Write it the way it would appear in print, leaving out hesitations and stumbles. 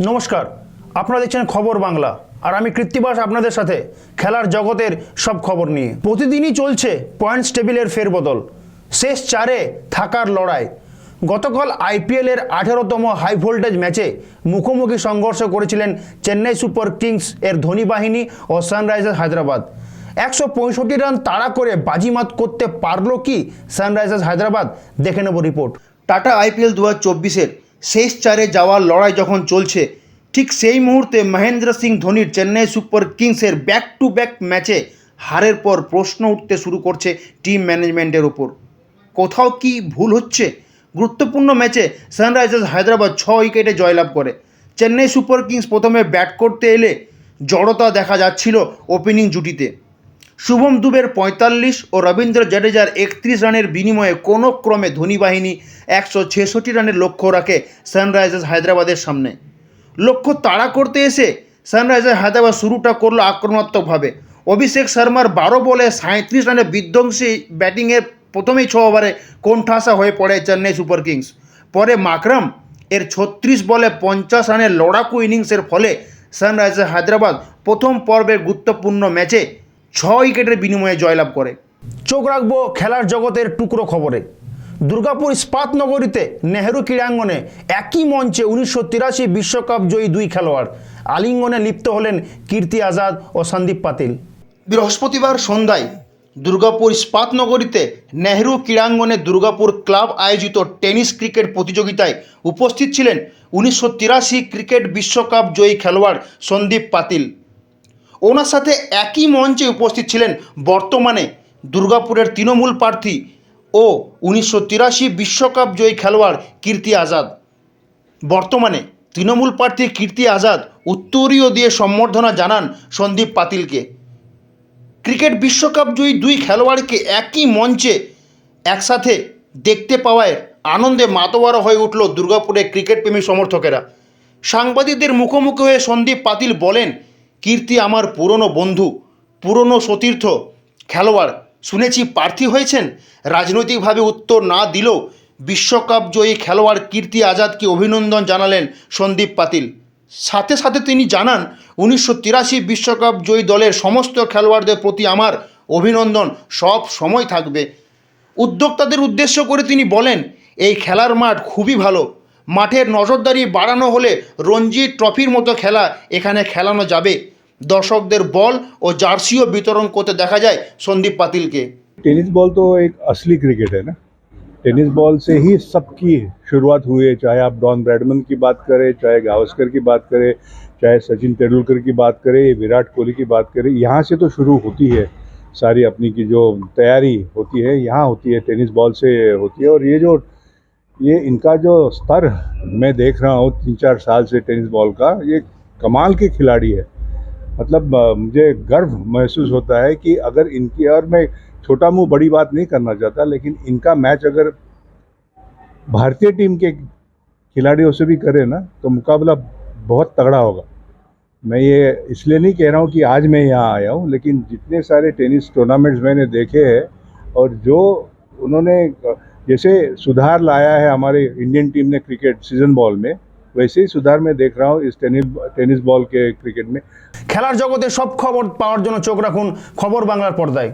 নমস্কার, আপনারা দেখছেন খবর বাংলা আর আমি কৃত্তিবাস আপনাদের সাথে খেলার জগতের সব খবর নিয়ে। প্রতিদিনই চলছে পয়েন্টস টেবিলের ফেরবদল, শেষ চারে থাকার লড়াই। গতকাল আইপিএলের 18তম হাই ভোল্টেজ ম্যাচে মুখোমুখি সংঘর্ষ করেছিলেন চেন্নাই সুপার কিংস এর ধোনি বাহিনী ও সানরাইজার্স হায়দ্রাবাদ। 165 রান তাড়া করে বাজিমাত করতে পারল কি সানরাইজার্স হায়দ্রাবাদ? দেখে নেব রিপোর্ট। টাটা আইপিএল 2024-এর শেষ চারে যাওয়ার লড়াই যখন চলছে, ঠিক সেই মুহূর্তে মহেন্দ্র সিং ধোনির চেন্নাই সুপার কিংসের ব্যাক টু ব্যাক ম্যাচে হারের পর প্রশ্ন উঠতে শুরু করছে টিম ম্যানেজমেন্টের ওপর। কোথাও কি ভুল হচ্ছে? গুরুত্বপূর্ণ ম্যাচে সানরাইজার্স হায়দ্রাবাদ 6 উইকেটে জয়লাভ করে। চেন্নাই সুপার কিংস প্রথমে ব্যাট করতে এলে জড়তা দেখা যাচ্ছিল ওপেনিং জুটিতে। শুভম দুবের 45 ও রবীন্দ্র জাডেজার 31 রানের বিনিময়ে কোনো ক্রমে ধোনি বাহিনী 166 রানের লক্ষ্য রাখে সানরাইজার্স হায়দ্রাবাদের সামনে। লক্ষ্য তাড়া করতে এসে সানরাইজার্স হায়দ্রাবাদ শুরুটা করলো আক্রমণাত্মকভাবে। অভিষেক শর্মার 12 বলে 37 রানের বিধ্বংসী ব্যাটিংয়ের প্রথমেই 6 ওভারে কোণঠাসা হয়ে পড়ে চেন্নাই সুপার কিংস। পরে মাকরাম এর 36 বলে 50 রানের লড়াকু ইনিংসের ফলে সানরাইজার্স হায়দ্রাবাদ প্রথম পর্বের গুরুত্বপূর্ণ ম্যাচে 6 উইকেটের বিনিময়ে জয়লাভ করে। চোখ রাখবো খেলার জগতের টুকরো খবরে। দুর্গাপুর ইস্পাত নগরীতে নেহেরু ক্রীড়াঙ্গনে একই মঞ্চে 1983 বিশ্বকাপ জয়ী দুই খেলোয়াড় আলিঙ্গনে লিপ্ত হলেন কীর্তি আজাদ ও সন্দীপ পাতিল। বৃহস্পতিবার সন্ধ্যায় দুর্গাপুর ইস্পাত নগরীতে নেহেরু ক্রীড়াঙ্গনে দুর্গাপুর ক্লাব আয়োজিত টেনিস ক্রিকেট প্রতিযোগিতায় উপস্থিত ছিলেন 1983 ক্রিকেট বিশ্বকাপ জয়ী খেলোয়াড় সন্দীপ পাতিল। ওনার সাথে একই মঞ্চে উপস্থিত ছিলেন বর্তমানে দুর্গাপুরের তৃণমূল প্রার্থী ও 1983 বিশ্বকাপ জয়ী খেলোয়াড় কীর্তি আজাদ। বর্তমানে তৃণমূল প্রার্থী কীর্তি আজাদ উত্তরীয় দিয়ে সম্বর্ধনা জানান সন্দীপ পাতিলকে। ক্রিকেট বিশ্বকাপ জয়ী দুই খেলোয়াড়কে একই মঞ্চে একসাথে দেখতে পাওয়ায় আনন্দে মাতোয়ারা হয়ে উঠল দুর্গাপুরের ক্রিকেটপ্রেমী সমর্থকেরা। সাংবাদিকদের মুখোমুখি হয়ে সন্দীপ পাতিল বলেন, কীর্তি আমার পুরনো বন্ধু, পুরনো সতীর্থ খেলোয়াড়। শুনেছি প্রার্থী হয়েছেন। রাজনৈতিকভাবে উত্তর না দিলেও বিশ্বকাপ জয়ী খেলোয়াড় কীর্তি আজাদকে অভিনন্দন জানালেন সন্দীপ পাতিল। সাথে সাথে তিনি জানান, 1983 বিশ্বকাপ জয়ী দলের সমস্ত খেলোয়াড়দের প্রতি আমার অভিনন্দন সব সময় থাকবে। উদ্যোক্তাদের উদ্দেশ্য করে তিনি বলেন, এই খেলার মাঠ খুবই ভালো। মাঠের নজরদারি বাড়ানো হলে রঞ্জি ট্রফির মতো খেলা এখানে খেলানো যাবে। দর্শকদের বল ও জার্সিও বিতরণ করতে দেখা যায় সন্দীপ পাতিলকে। टेनिस बॉल तो एक असली क्रिकेट है ना। टेनिस बॉल से ही सबकी शुरुआत हुई है, चाहे आप डॉन ब्रैडमन की बात करें, चाहे गावस्कर की बात करें, चाहे सचिन तेंदुलकर की बात करें, विराट कोहली की बात करें। यहाँ से तो शुरू होती है सारी अपनी की जो तैयारी होती है, यहाँ होती है, टेनिस बॉल से होती है। और ये इनका जो स्तर मैं देख रहा हूँ 3-4 साल से टेनिस बॉल का, ये कमाल के खिलाड़ी है। मतलब मुझे गर्व महसूस होता है कि अगर इनकी, और मैं छोटा मुंह बड़ी बात नहीं करना चाहता, लेकिन इनका मैच अगर भारतीय टीम के खिलाड़ियों से भी करे ना तो मुकाबला बहुत तगड़ा होगा। मैं ये इसलिए नहीं कह रहा हूँ कि आज मैं यहाँ आया हूँ, लेकिन जितने सारे टेनिस टूर्नामेंट्स मैंने देखे हैं और जो उन्होंने जैसे सुधार लाया है हमारे इंडियन टीम ने क्रिकेट सीजन बॉल में, वैसे ही सुधार मैं देख रहा हूँ इस टेनिस बॉल के क्रिकेट में। খেলার জগতে সব খবর পাওয়ার জন্য চোখ রাখুন খবর বাংলার পর্দায়।